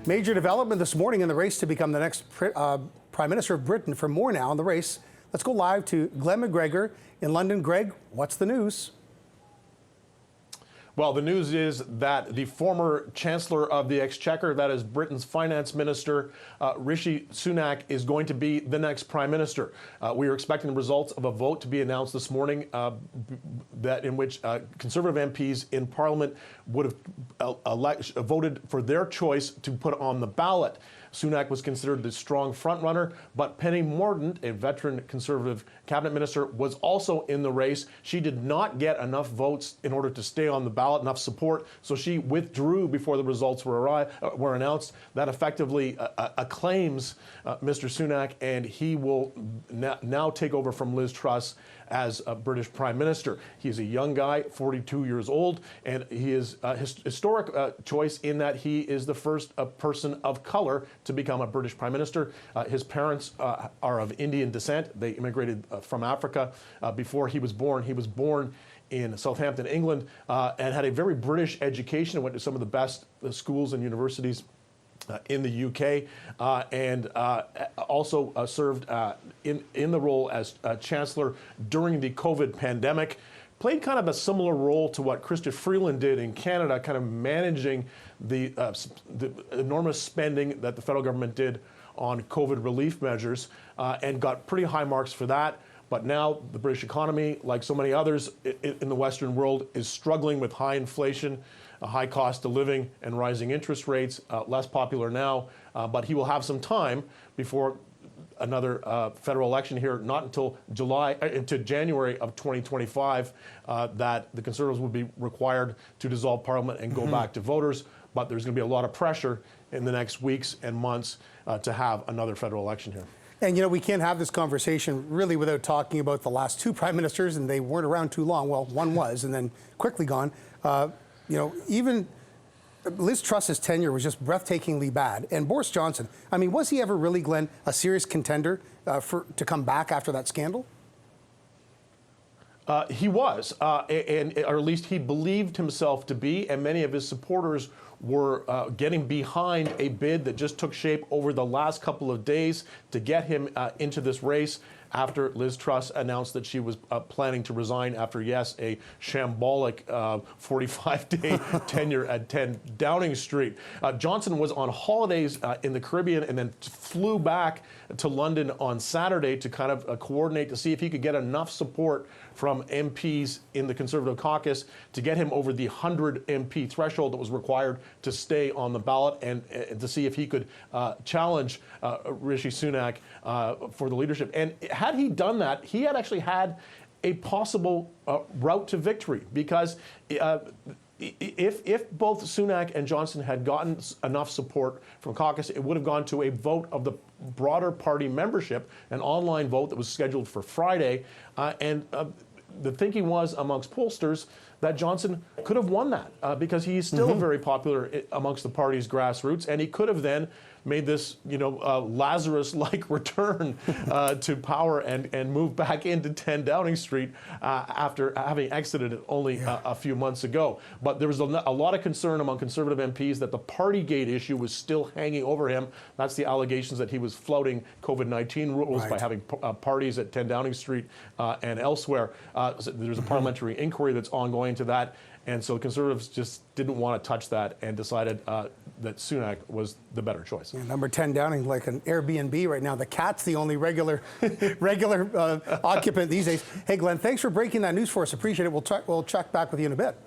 Major development this morning in the race to become the next Prime Minister of Britain. For more now on the race, let's go live to Glenn McGregor in London. Greg, what's the news? Well, the news is that the former Chancellor of the Exchequer, that is Britain's Finance Minister, Rishi Sunak, is going to be the next Prime Minister. We are expecting the results of a vote to be announced this morning in which Conservative MPs in Parliament would have voted for their choice to put on the ballot. Sunak was considered the strong frontrunner, but Penny Mordaunt, a veteran Conservative cabinet minister, was also in the race. She did not get enough votes in order to stay on the ballot, enough support, so she withdrew before the results were announced. That effectively acclaims Mr. Sunak, and he will now take over from Liz Truss as a British Prime Minister. He's a young guy, 42 years old, and he is a historic choice in that he is the first person of color to become a British Prime Minister. His parents are of Indian descent. They immigrated from Africa before he was born. He was born in Southampton, England, and had a very British education and went to some of the best schools and universities in the UK, and also served in the role as Chancellor during the COVID pandemic. Played kind of a similar role to what Chrystia Freeland did in Canada, kind of managing the enormous spending that the federal government did on COVID relief measures, and got pretty high marks for that. But now the British economy, like so many others in the Western world, is struggling with high inflation, a high cost of living, and rising interest rates. Less popular now, but he will have some time before another federal election here, not until January of 2025, that the Conservatives will be required to dissolve Parliament and go back to voters. But there's going to be a lot of pressure in the next weeks and months to have another federal election here. And, you know, we can't have this conversation really without talking about the last two prime ministers, and they weren't around too long. Well, one was, and then quickly gone. You know, even Liz Truss's tenure was just breathtakingly bad. And Boris Johnson, I mean, was he ever really, Glenn, a serious contender to come back after that scandal? He was, or at least he believed himself to be, and many of his supporters were getting behind a bid that just took shape over the last couple of days to get him into this race after Liz Truss announced that she was planning to resign after, yes, a shambolic 45-day tenure at 10 Downing Street. Johnson was on holidays in the Caribbean and then flew back to London on Saturday to kind of coordinate to see if he could get enough support from MPs in the Conservative caucus to get him over the 100 MP threshold that was required to stay on the ballot, and to see if he could challenge Rishi Sunak for the leadership. And had he done that, he had actually had a possible route to victory, because if both Sunak and Johnson had gotten enough support from caucus, it would have gone to a vote of the broader party membership, an online vote that was scheduled for Friday, and the thinking was amongst pollsters that Johnson could have won that because he's still very popular amongst the party's grassroots, and he could have then made this, you know, Lazarus-like return to power and move back into 10 Downing Street after having exited it only a few months ago. But there was a lot of concern among Conservative MPs that the Partygate issue was still hanging over him. That's the allegations that he was flouting COVID-19 rules by having parties at 10 Downing Street and elsewhere. So there's a parliamentary inquiry that's ongoing to that. And so Conservatives just didn't want to touch that and decided that Sunak was the better choice. Yeah, number 10 Downing, like an Airbnb right now. The cat's the only regular occupant these days. Hey, Glenn, thanks for breaking that news for us. Appreciate it. We'll check back with you in a bit.